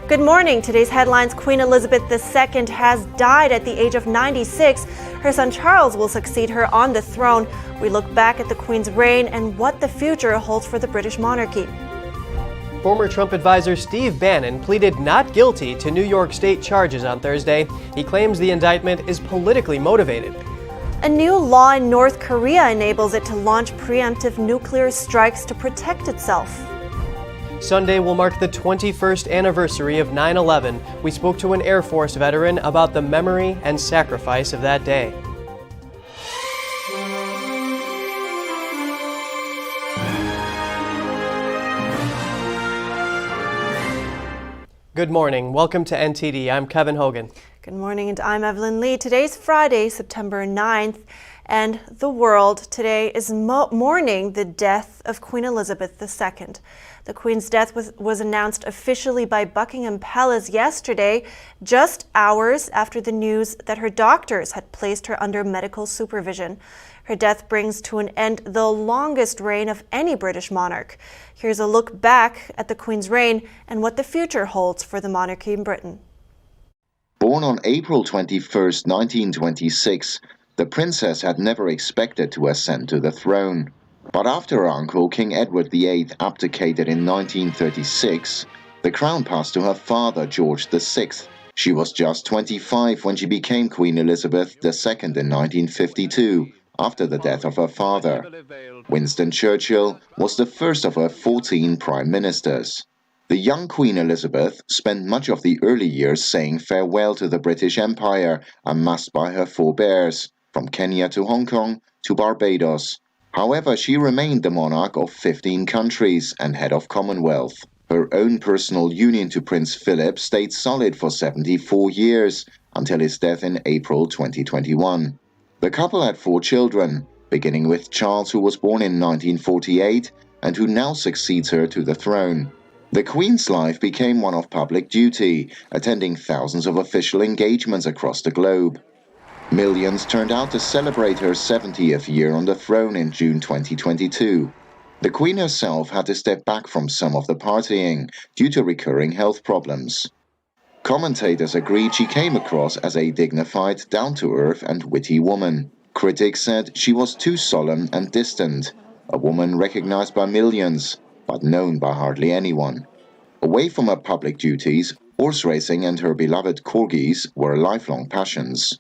Good morning. Today's headlines: Queen Elizabeth II has died at the age of 96. Her son Charles will succeed her on the throne. We look back at the Queen's reign and what the future holds for the British monarchy. Former Trump advisor Steve Bannon pleaded not guilty to New York State charges on Thursday. He claims the indictment is politically motivated. A new law in North Korea enables it to launch preemptive nuclear strikes to protect itself. Sunday will mark the 21st anniversary of 9/11. We spoke to an Air Force veteran about the memory and sacrifice of that day. Good morning. Welcome to NTD. I'm Kevin Hogan. Good morning, and I'm Evelyn Lee. Today's Friday, September 9th, and the world today is mourning the death of Queen Elizabeth II. The Queen's death was announced officially by Buckingham Palace yesterday, just hours after the news that her doctors had placed her under medical supervision. Her death brings to an end the longest reign of any British monarch. Here's a look back at the Queen's reign and what the future holds for the monarchy in Britain. Born on April 21, 1926, the princess had never expected to ascend to the throne. But after her uncle, King Edward VIII, abdicated in 1936, the crown passed to her father, George VI. She was just 25 when she became Queen Elizabeth II in 1952, after the death of her father. Winston Churchill was the first of her 14 prime ministers. The young Queen Elizabeth spent much of the early years saying farewell to the British Empire, amassed by her forebears, from Kenya to Hong Kong to Barbados. However, she remained the monarch of 15 countries and head of Commonwealth. Her own personal union to Prince Philip stayed solid for 74 years, until his death in April 2021. The couple had 4 children, beginning with Charles, who was born in 1948 and who now succeeds her to the throne. The Queen's life became one of public duty, attending thousands of official engagements across the globe. Millions turned out to celebrate her 70th year on the throne in June 2022. The Queen herself had to step back from some of the partying due to recurring health problems. Commentators agreed she came across as a dignified, down-to-earth and witty woman. Critics said she was too solemn and distant, a woman recognized by millions, but known by hardly anyone. Away from her public duties, horse racing and her beloved corgis were lifelong passions.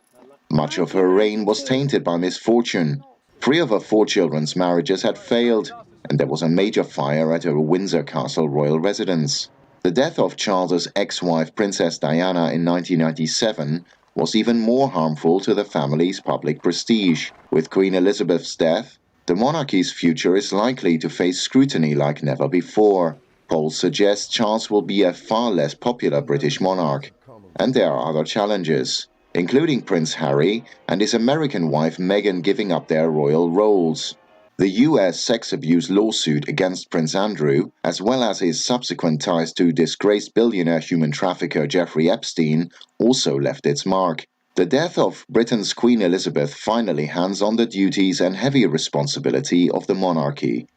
Much of her reign was tainted by misfortune. 3 of her 4 children's marriages had failed, and there was a major fire at her Windsor Castle royal residence. The death of Charles's ex-wife Princess Diana in 1997 was even more harmful to the family's public prestige. With Queen Elizabeth's death, the monarchy's future is likely to face scrutiny like never before. Polls suggest Charles will be a far less popular British monarch. And there are other challenges, including Prince Harry and his American wife Meghan giving up their royal roles. The US sex abuse lawsuit against Prince Andrew, as well as his subsequent ties to disgraced billionaire human trafficker Jeffrey Epstein, also left its mark. The death of Britain's Queen Elizabeth finally hands on the duties and heavy responsibility of the monarchy.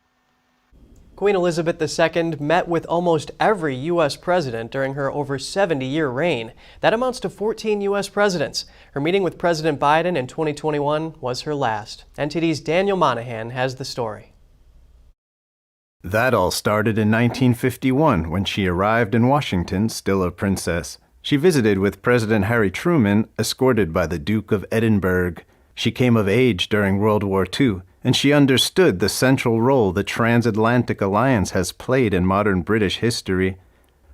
Queen Elizabeth II met with almost every U.S. president during her over 70-year reign. That amounts to 14 U.S. presidents. Her meeting with President Biden in 2021 was her last. NTD's Daniel Monahan has the story. That all started in 1951 when she arrived in Washington, still a princess. She visited with President Harry Truman, escorted by the Duke of Edinburgh. She came of age during World War II, and she understood the central role the transatlantic alliance has played in modern British history.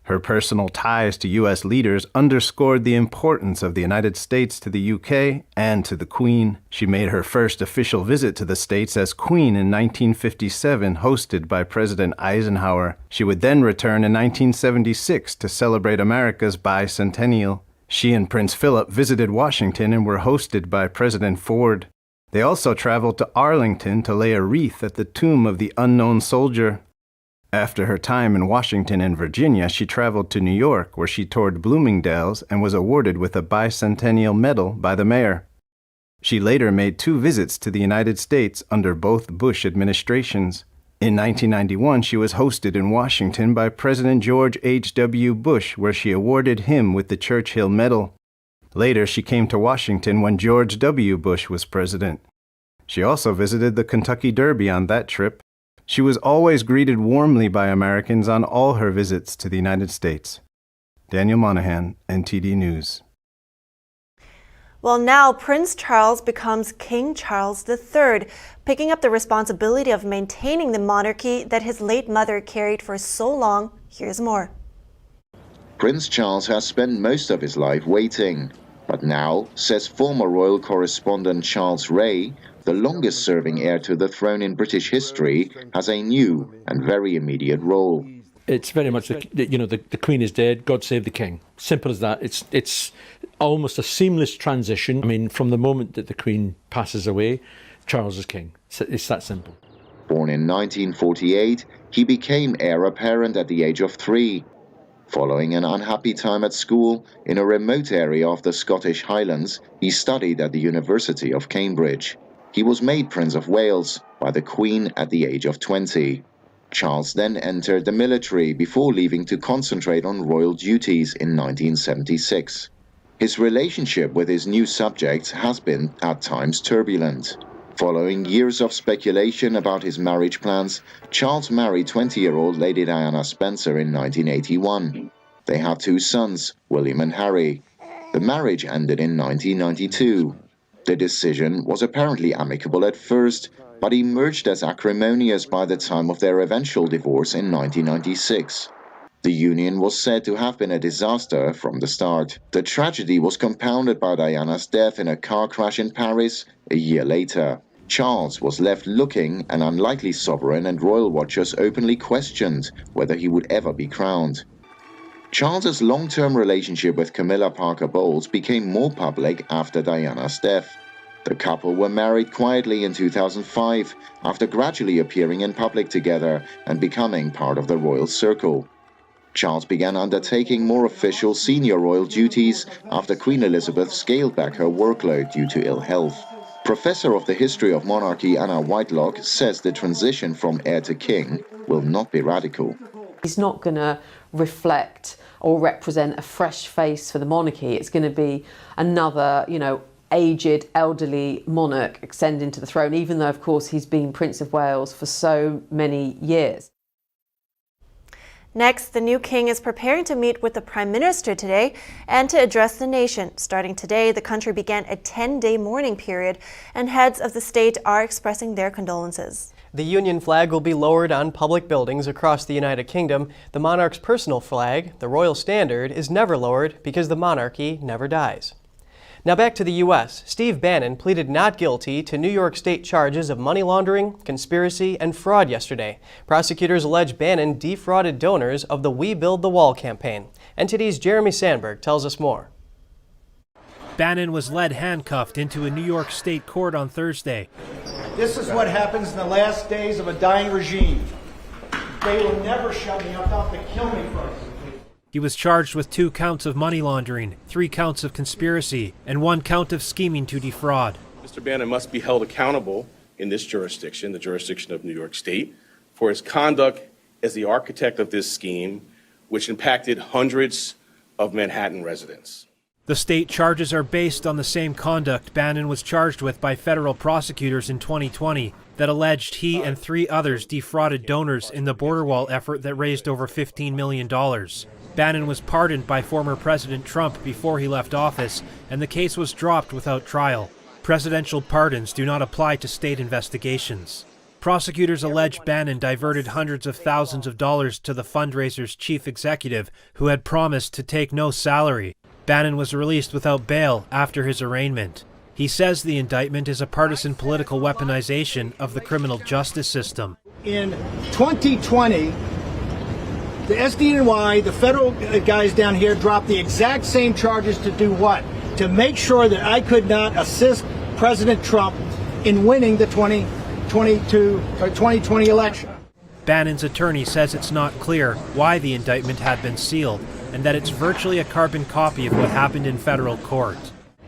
Her personal ties to U.S. leaders underscored the importance of the United States to the U.K. and to the Queen. She made her first official visit to the States as Queen in 1957, hosted by President Eisenhower. She would then return in 1976 to celebrate America's bicentennial. She and Prince Philip visited Washington and were hosted by President Ford. They also traveled to Arlington to lay a wreath at the tomb of the unknown soldier. After her time in Washington and Virginia, she traveled to New York, where she toured Bloomingdale's and was awarded with a bicentennial medal by the mayor. She later made 2 visits to the United States under both Bush administrations. In 1991, she was hosted in Washington by President George H.W. Bush, where she awarded him with the Churchill Medal. Later, she came to Washington when George W. Bush was president. She also visited the Kentucky Derby on that trip. She was always greeted warmly by Americans on all her visits to the United States. Daniel Monahan, NTD News. Well, now Prince Charles becomes King Charles III, picking up the responsibility of maintaining the monarchy that his late mother carried for so long. Here's more. Prince Charles has spent most of his life waiting. But now, says former royal correspondent Charles Ray, the longest-serving heir to the throne in British history has a new and very immediate role. It's very much, the Queen is dead, God save the King. Simple as that. It's almost a seamless transition. I mean, from the moment that the Queen passes away, Charles is King. It's that simple. Born in 1948, he became heir apparent at the age of 3. Following an unhappy time at school in a remote area of the Scottish Highlands, he studied at the University of Cambridge. He was made Prince of Wales by the Queen at the age of 20. Charles then entered the military before leaving to concentrate on royal duties in 1976. His relationship with his new subjects has been at times turbulent. Following years of speculation about his marriage plans, Charles married 20-year-old Lady Diana Spencer in 1981. They had 2 sons, William and Harry. The marriage ended in 1992. The decision was apparently amicable at first, but emerged as acrimonious by the time of their eventual divorce in 1996. The union was said to have been a disaster from the start. The tragedy was compounded by Diana's death in a car crash in Paris a year later. Charles was left looking an unlikely sovereign, and royal watchers openly questioned whether he would ever be crowned. Charles's long-term relationship with Camilla Parker Bowles became more public after Diana's death. The couple were married quietly in 2005 after gradually appearing in public together and becoming part of the royal circle. Charles began undertaking more official senior royal duties after Queen Elizabeth scaled back her workload due to ill health. Professor of the history of monarchy Anna Whitelock says the transition from heir to king will not be radical. He's not going to reflect or represent a fresh face for the monarchy. It's going to be another, aged, elderly monarch ascending to the throne, even though, of course, he's been Prince of Wales for so many years. Next, the new king is preparing to meet with the Prime Minister today and to address the nation. Starting today, the country began a 10-day mourning period, and heads of the state are expressing their condolences. The Union flag will be lowered on public buildings across the United Kingdom. The monarch's personal flag, the royal standard, is never lowered because the monarchy never dies. Now back to the U.S. Steve Bannon pleaded not guilty to New York State charges of money laundering, conspiracy, and fraud yesterday. Prosecutors allege Bannon defrauded donors of the We Build the Wall campaign. NTD's Jeremy Sandberg tells us more. Bannon was led handcuffed into a New York State court on Thursday. This is what happens in the last days of a dying regime. They will never shut me up. They'll have to kill me first. He was charged with 2 counts of money laundering, 3 counts of conspiracy, and 1 count of scheming to defraud. Mr. Bannon must be held accountable in this jurisdiction, the jurisdiction of New York State, for his conduct as the architect of this scheme, which impacted hundreds of Manhattan residents. The state charges are based on the same conduct Bannon was charged with by federal prosecutors in 2020 that alleged he and 3 others defrauded donors in the border wall effort that raised over $15 million. Bannon was pardoned by former President Trump before he left office, and the case was dropped without trial. Presidential pardons do not apply to state investigations. Prosecutors allege Bannon diverted hundreds of thousands of dollars to the fundraiser's chief executive, who had promised to take no salary. Bannon was released without bail after his arraignment. He says the indictment is a partisan political weaponization of the criminal justice system. In 2020, the SDNY, the federal guys down here, dropped the exact same charges to do what? To make sure that I could not assist President Trump in winning the 2020 election. Bannon's attorney says it's not clear why the indictment had been sealed, and that it's virtually a carbon copy of what happened in federal court.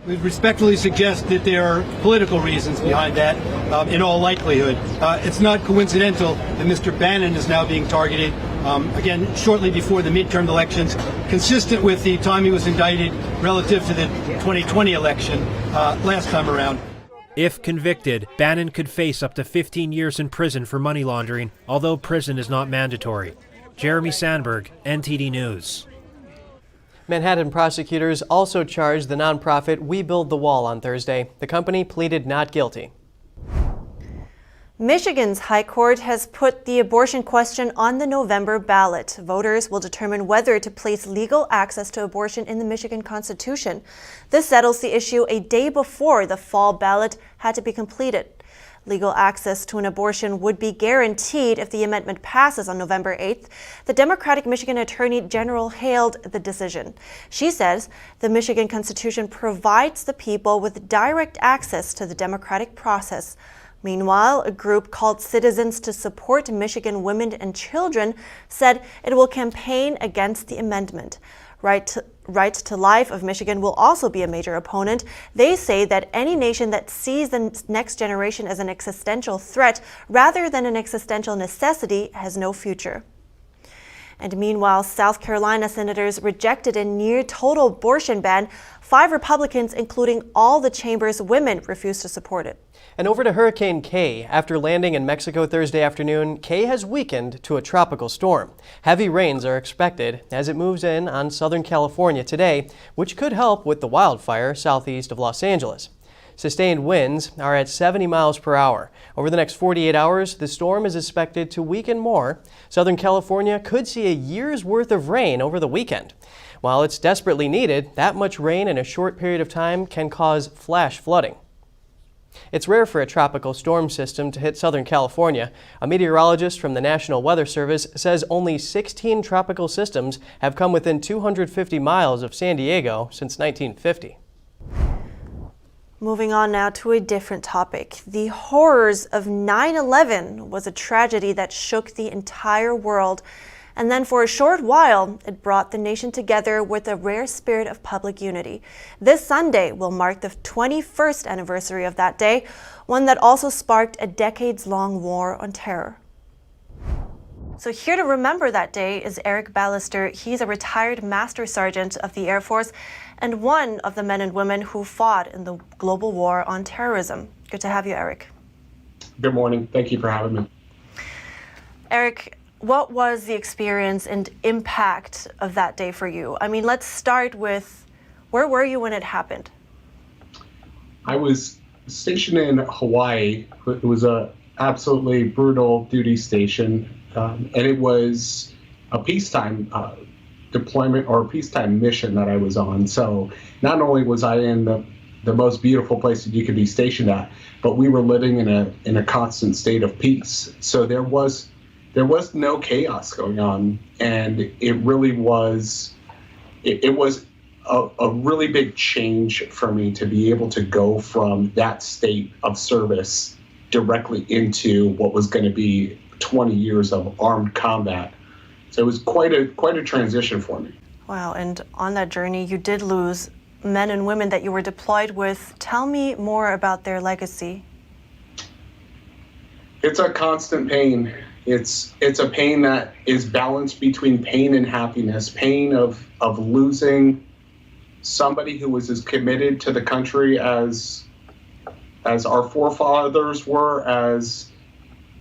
We respectfully suggest that there are political reasons behind that, in all likelihood. It's not coincidental that Mr. Bannon is now being targeted, again, shortly before the midterm elections, consistent with the time he was indicted relative to the 2020 election last time around. If convicted, Bannon could face up to 15 years in prison for money laundering, although prison is not mandatory. Jeremy Sandberg, NTD News. Manhattan prosecutors also charged the nonprofit We Build the Wall on Thursday. The company pleaded not guilty. Michigan's High Court has put the abortion question on the November ballot. Voters will determine whether to place legal access to abortion in the Michigan Constitution. This settles the issue a day before the fall ballot had to be completed. Legal access to an abortion would be guaranteed if the amendment passes on November 8th. The Democratic Michigan Attorney General hailed the decision. She says the Michigan Constitution provides the people with direct access to the democratic process. Meanwhile, a group called Citizens to Support Michigan Women and Children said it will campaign against the amendment. Right to Life of Michigan will also be a major opponent. They say that any nation that sees the next generation as an existential threat rather than an existential necessity has no future. And meanwhile, South Carolina senators rejected a near-total abortion ban. 5 Republicans, including all the chamber's women, refused to support it. And over to Hurricane Kay. After landing in Mexico Thursday afternoon, Kay has weakened to a tropical storm. Heavy rains are expected as it moves in on Southern California today, which could help with the wildfire southeast of Los Angeles. Sustained winds are at 70 miles per hour. Over the next 48 hours, the storm is expected to weaken more. Southern California could see a year's worth of rain over the weekend. While it's desperately needed, that much rain in a short period of time can cause flash flooding. It's rare for a tropical storm system to hit Southern California. A meteorologist from the National Weather Service says only 16 tropical systems have come within 250 miles of San Diego since 1950. Moving on now to a different topic. The horrors of 9/11 was a tragedy that shook the entire world. And then for a short while, it brought the nation together with a rare spirit of public unity. This Sunday will mark the 21st anniversary of that day, one that also sparked a decades-long war on terror. So here to remember that day is Eric Ballister. He's a retired Master Sergeant of the Air Force and one of the men and women who fought in the global war on terrorism. Good to have you, Eric. Good morning. Thank you for having me. Eric, what was the experience and impact of that day for you? I mean, let's start with, where were you when it happened? I was stationed in Hawaii. It was a absolutely brutal duty station, and it was a peacetime deployment or a peacetime mission that I was on. So not only was I in the most beautiful place that you could be stationed at, but we were living in a constant state of peace. So there was no chaos going on, and it really was, it was a really big change for me to be able to go from that state of service directly into what was going to be 20 years of armed combat. So it was quite a transition for me. Wow, and on that journey, you did lose men and women that you were deployed with. Tell me more about their legacy. It's a constant pain. It's a pain that is balanced between pain and happiness. Pain of losing somebody who was as committed to the country as our forefathers were, as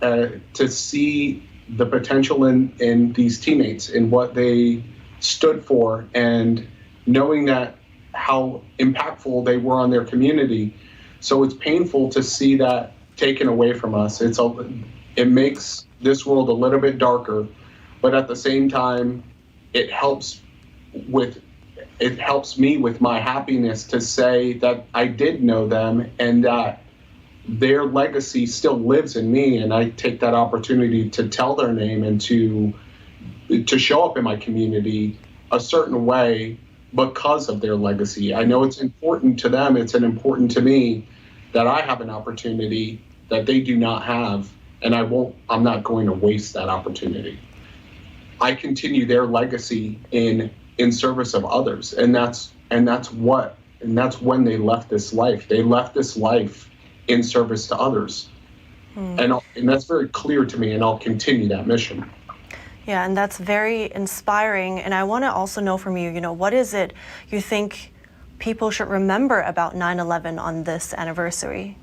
to see the potential in these teammates, in what they stood for, and knowing that how impactful they were on their community. So it's painful to see that taken away from us. It makes this world a little bit darker, but at the same time, it helps me with my happiness to say that I did know them and that their legacy still lives in me, and I take that opportunity to tell their name and to show up in my community a certain way because of their legacy. I know it's important to them, it's important to me that I have an opportunity that they do not have, and I'm not going to waste that opportunity. I continue their legacy in service of others, and that's what And that's when they left this life. They left this life in service to others. And that's very clear to me, and I'll continue that mission. Yeah, and that's very inspiring. And I want to also know from you, what is it you think people should remember about 9/11 on this anniversary?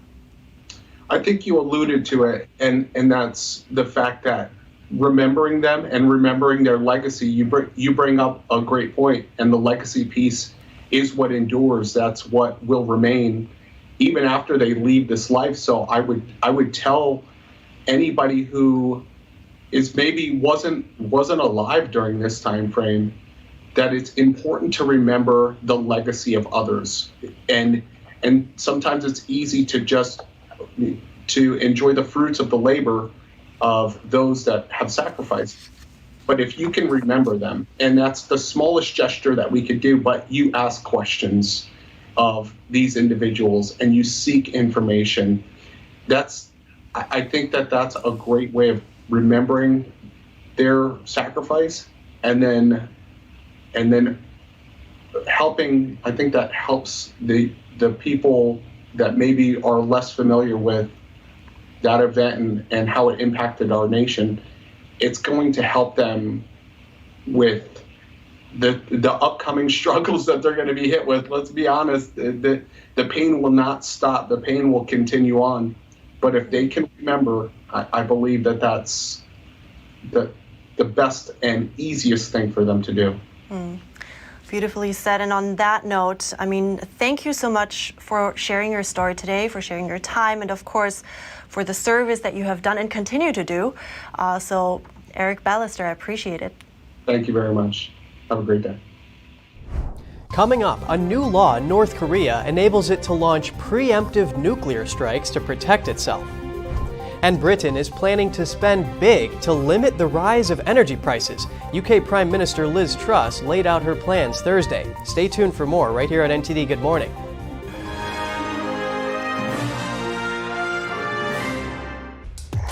I think you alluded to it, and that's the fact that remembering them and remembering their legacy, you bring up a great point, and the legacy piece is what endures. That's what will remain even after they leave this life. So I would tell anybody who is maybe wasn't alive during this time frame that it's important to remember the legacy of others. And sometimes it's easy to enjoy the fruits of the labor of those that have sacrificed. But if you can remember them, and that's the smallest gesture that we could do, but you ask questions of these individuals and you seek information, I think that's a great way of remembering their sacrifice, and then helping. I think that helps the people that maybe are less familiar with that event and how it impacted our nation. It's going to help them with the upcoming struggles that they're going to be hit with. Let's be honest, the pain will not stop. The pain will continue on. But if they can remember, I believe that's the best and easiest thing for them to do. Beautifully said. And on that note, thank you so much for sharing your story today, for sharing your time, and of course, for the service that you have done and continue to do. So, Eric Ballister, I appreciate it. Thank you very much. Have a great day. Coming up, a new law in North Korea enables it to launch preemptive nuclear strikes to protect itself. And Britain is planning to spend big to limit the rise of energy prices. UK Prime Minister Liz Truss laid out her plans Thursday. Stay tuned for more right here on NTD Good Morning.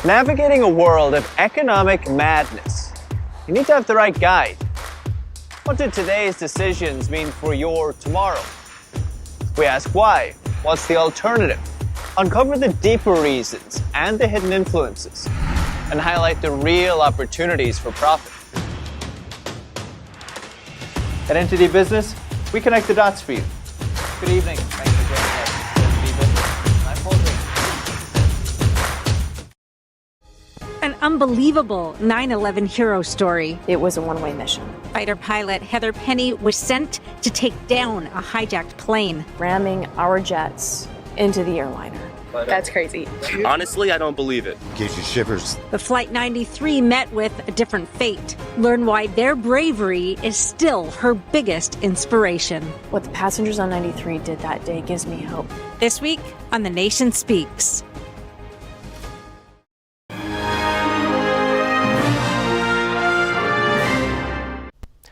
Navigating a world of economic madness, you need to have the right guide. What do today's decisions mean for your tomorrow? We ask why. What's the alternative? Uncover the deeper reasons and the hidden influences, and highlight the real opportunities for profit. At NTD Business, we connect the dots for you. Good evening. Thanks for joining us. NTD Business. I'm Paul Green. An unbelievable 9/11 hero story. It was a one-way mission. Fighter pilot Heather Penny was sent to take down a hijacked plane, ramming our jets into the airliner. That's crazy. Honestly, I don't believe it. Gives you shivers. But Flight 93 met with a different fate. Learn why their bravery is still her biggest inspiration. What the passengers on 93 did that day gives me hope. This week on The Nation Speaks.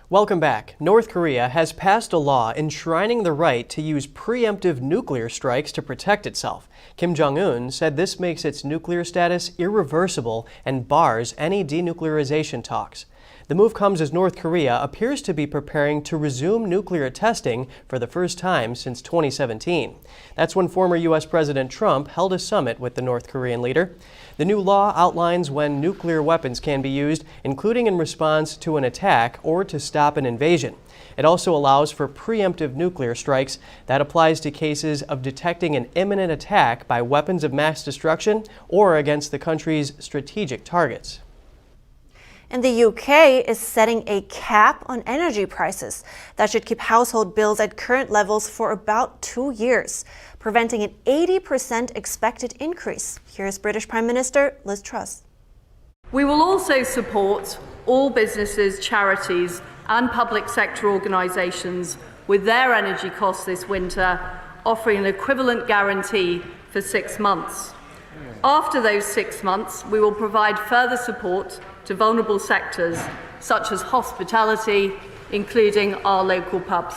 Welcome back. North Korea has passed a law enshrining the right to use preemptive nuclear strikes to protect itself. Kim Jong-un said this makes its nuclear status irreversible and bars any denuclearization talks. The move comes as North Korea appears to be preparing to resume nuclear testing for the first time since 2017. That's when former U.S. President Trump held a summit with the North Korean leader. The new law outlines when nuclear weapons can be used, including in response to an attack or to stop an invasion. It also allows for preemptive nuclear strikes. That applies to cases of detecting an imminent attack by weapons of mass destruction or against the country's strategic targets. And the UK is setting a cap on energy prices that should keep household bills at current levels for about 2 years, preventing an 80% expected increase. Here's British Prime Minister Liz Truss. We will also support all businesses, charities and public sector organisations with their energy costs this winter, offering an equivalent guarantee for 6 months. After those 6 months, we will provide further support to vulnerable sectors such as hospitality, including our local pubs.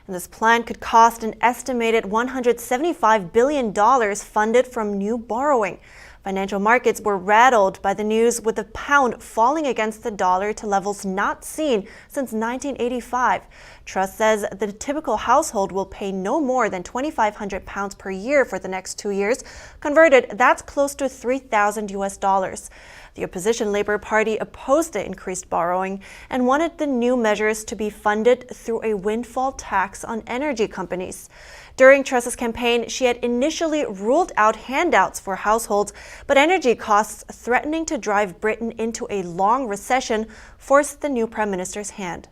And this plan could cost an estimated $175 billion funded from new borrowing. Financial markets were rattled by the news, with the pound falling against the dollar to levels not seen since 1985. Trust says the typical household will pay no more than £2,500 per year for the next 2 years. Converted, that's close to $3,000. The opposition Labour Party opposed the increased borrowing and wanted the new measures to be funded through a windfall tax on energy companies. During Truss's campaign, she had initially ruled out handouts for households, but energy costs threatening to drive Britain into a long recession forced the new Prime Minister's hand.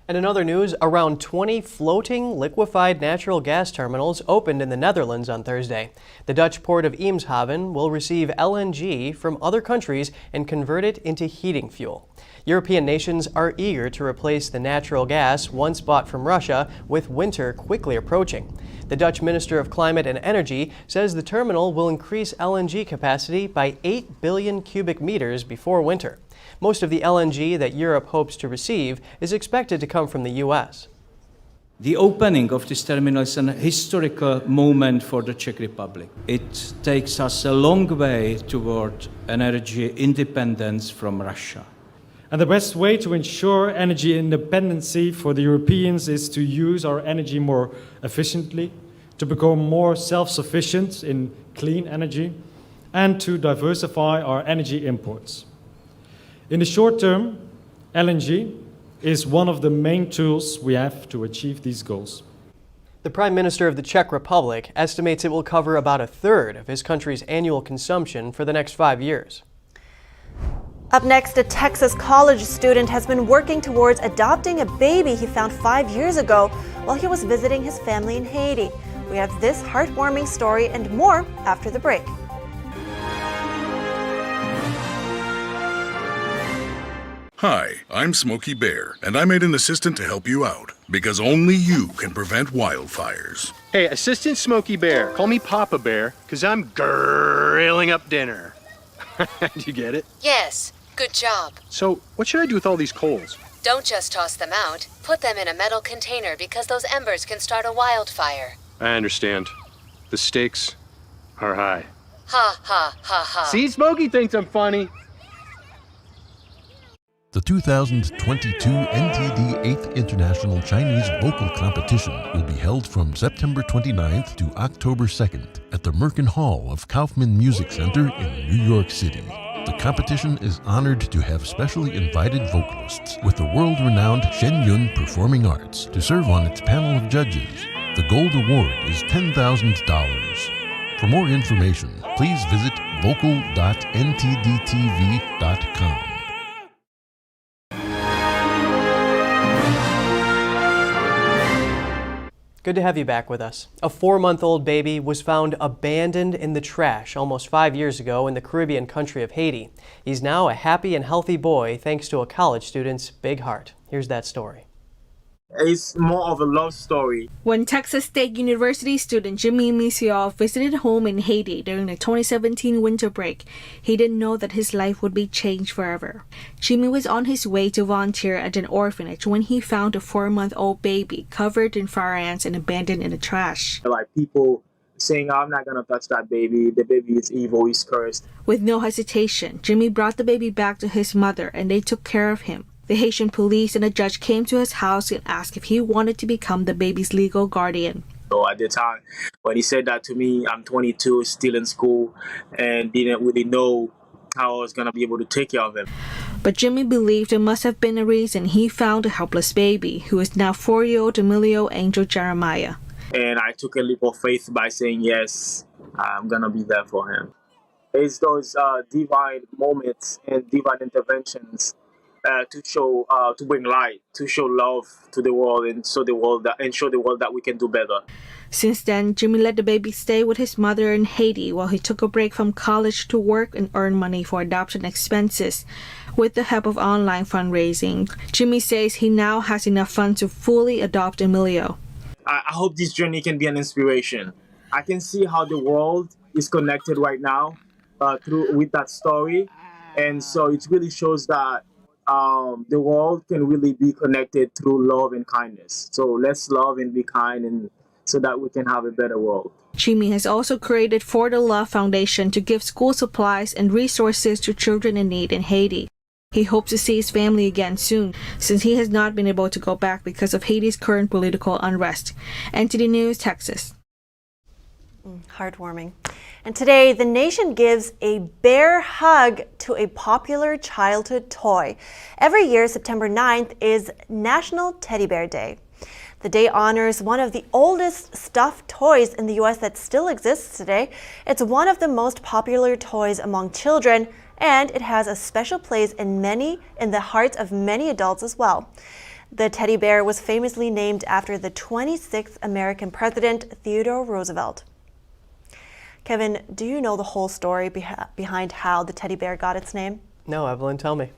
And in other news, around 20 floating liquefied natural gas terminals opened in the Netherlands on Thursday. The Dutch port of Eemshaven will receive LNG from other countries and convert it into heating fuel. European nations are eager to replace the natural gas once bought from Russia, with winter quickly approaching. The Dutch Minister of Climate and Energy says the terminal will increase LNG capacity by 8 billion cubic meters before winter. Most of the LNG that Europe hopes to receive is expected to come from the U.S. The opening of this terminal is an historical moment for the Czech Republic. It takes us a long way toward energy independence from Russia. And the best way to ensure energy independency for the Europeans is to use our energy more efficiently, to become more self-sufficient in clean energy, and to diversify our energy imports. In the short term, LNG is one of the main tools we have to achieve these goals. The Prime Minister of the Czech Republic estimates it will cover about a third of his country's annual consumption for the next 5 years. Up next, a Texas college student has been working towards adopting a baby he found 5 years ago while he was visiting his family in Haiti. We have this heartwarming story and more after the break. Hi, I'm Smokey Bear, and I made an assistant to help you out, because only you can prevent wildfires. Hey, Assistant Smokey Bear, call me Papa Bear, because I'm grilling up dinner. Do you get it? Yes, good job. So, what should I do with all these coals? Don't just toss them out. Put them in a metal container because those embers can start a wildfire. I understand. The stakes are high. Ha, ha, ha, ha. See, Smokey thinks I'm funny. The 2022 NTD 8th International Chinese Vocal Competition will be held from September 29th to October 2nd at the Merkin Hall of Kaufman Music Center in New York City. The competition is honored to have specially invited vocalists with the world-renowned Shen Yun Performing Arts to serve on its panel of judges. The gold award is $10,000. For more information, please visit vocal.ntdtv.com. Good to have you back with us. A 4-month-old baby was found abandoned in the trash almost 5 years ago in the Caribbean country of Haiti. He's now a happy and healthy boy thanks to a college student's big heart. Here's that story. It's more of a love story. When Texas State University student Jimmy Misioff visited home in Haiti during the 2017 winter break, he didn't know that his life would be changed forever. Jimmy was on his way to volunteer at an orphanage when he found a 4-month-old baby covered in fire ants and abandoned in the trash. Like people saying, I'm not going to touch that baby. The baby is evil, he's cursed. With no hesitation, Jimmy brought the baby back to his mother and they took care of him. The Haitian police and a judge came to his house and asked if he wanted to become the baby's legal guardian. So at the time, when he said that to me, I'm 22, still in school, and didn't really know how I was going to be able to take care of him. But Jimmy believed there must have been a reason he found a helpless baby, who is now 4-year-old Emilio Angel Jeremiah. And I took a leap of faith by saying, yes, I'm going to be there for him. It's those divine moments and divine interventions to bring light, to show love to the world, and show the world that we can do better. Since then, Jimmy let the baby stay with his mother in Haiti while he took a break from college to work and earn money for adoption expenses. With the help of online fundraising, Jimmy says he now has enough funds to fully adopt Emilio. I hope this journey can be an inspiration. I can see how the world is connected right now with that story, and so it really shows that the world can really be connected through love and kindness. So let's love and be kind and so that we can have a better world. Jimmy has also created For the Love Foundation to give school supplies and resources to children in need in Haiti. He hopes to see his family again soon, since he has not been able to go back because of Haiti's current political unrest. NTD News, Texas. Heartwarming. And today, the nation gives a bear hug to a popular childhood toy. Every year, September 9th is National Teddy Bear Day. The day honors one of the oldest stuffed toys in the U.S. that still exists today. It's one of the most popular toys among children, and it has a special place in the hearts of many adults as well. The teddy bear was famously named after the 26th American president, Theodore Roosevelt. Kevin, do you know the whole story behind how the teddy bear got its name? No, Evelyn, tell me.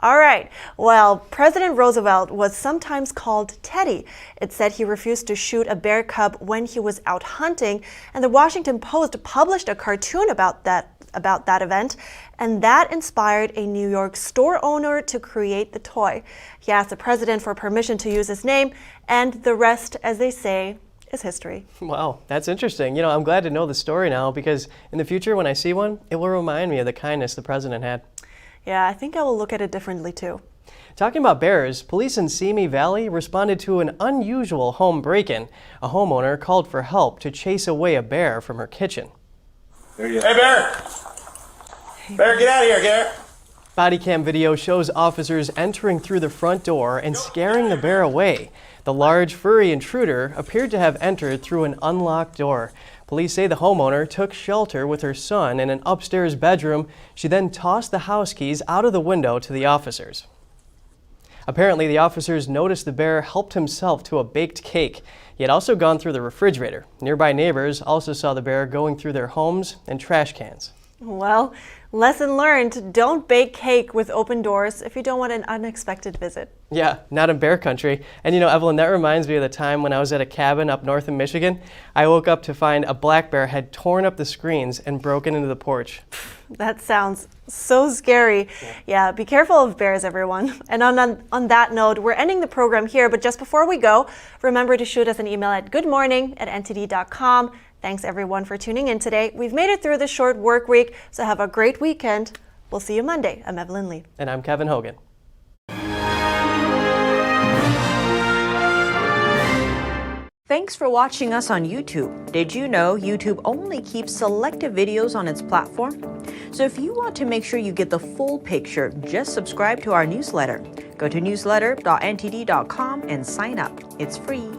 All right. Well, President Roosevelt was sometimes called Teddy. It said he refused to shoot a bear cub when he was out hunting, and the Washington Post published a cartoon about that event, and that inspired a New York store owner to create the toy. He asked the president for permission to use his name, and the rest, as they say, is history. Wow, that's interesting. You know, I'm glad to know the story now, because in the future when I see one, it will remind me of the kindness the president had. Yeah, I think I will look at it differently too. Talking about bears, police in Simi Valley responded to an unusual home break-in. A homeowner called for help to chase away a bear from her kitchen. Hey, bear! Bear, get out of here, get out! Body cam video shows officers entering through the front door and scaring the bear away. The large, furry intruder appeared to have entered through an unlocked door. Police say the homeowner took shelter with her son in an upstairs bedroom. She then tossed the house keys out of the window to the officers. Apparently, the officers noticed the bear helped himself to a baked cake. He had also gone through the refrigerator. Nearby neighbors also saw the bear going through their homes and trash cans. Well, lesson learned, don't bake cake with open doors if you don't want an unexpected visit. Yeah, not in bear country. And you know, Evelyn, that reminds me of the time when I was at a cabin up north in Michigan. I woke up to find a black bear had torn up the screens and broken into the porch. That sounds so scary. Yeah, be careful of bears, everyone. And on that note, we're ending the program here, but just before we go, remember to shoot us an email at goodmorning@ntd.com. Thanks everyone for tuning in today. We've made it through the short work week, so have a great weekend. We'll see you Monday. I'm Evelyn Lee. And I'm Kevin Hogan. Thanks for watching us on YouTube. Did you know YouTube only keeps selective videos on its platform? So if you want to make sure you get the full picture, just subscribe to our newsletter. Go to newsletter.ntd.com and sign up. It's free.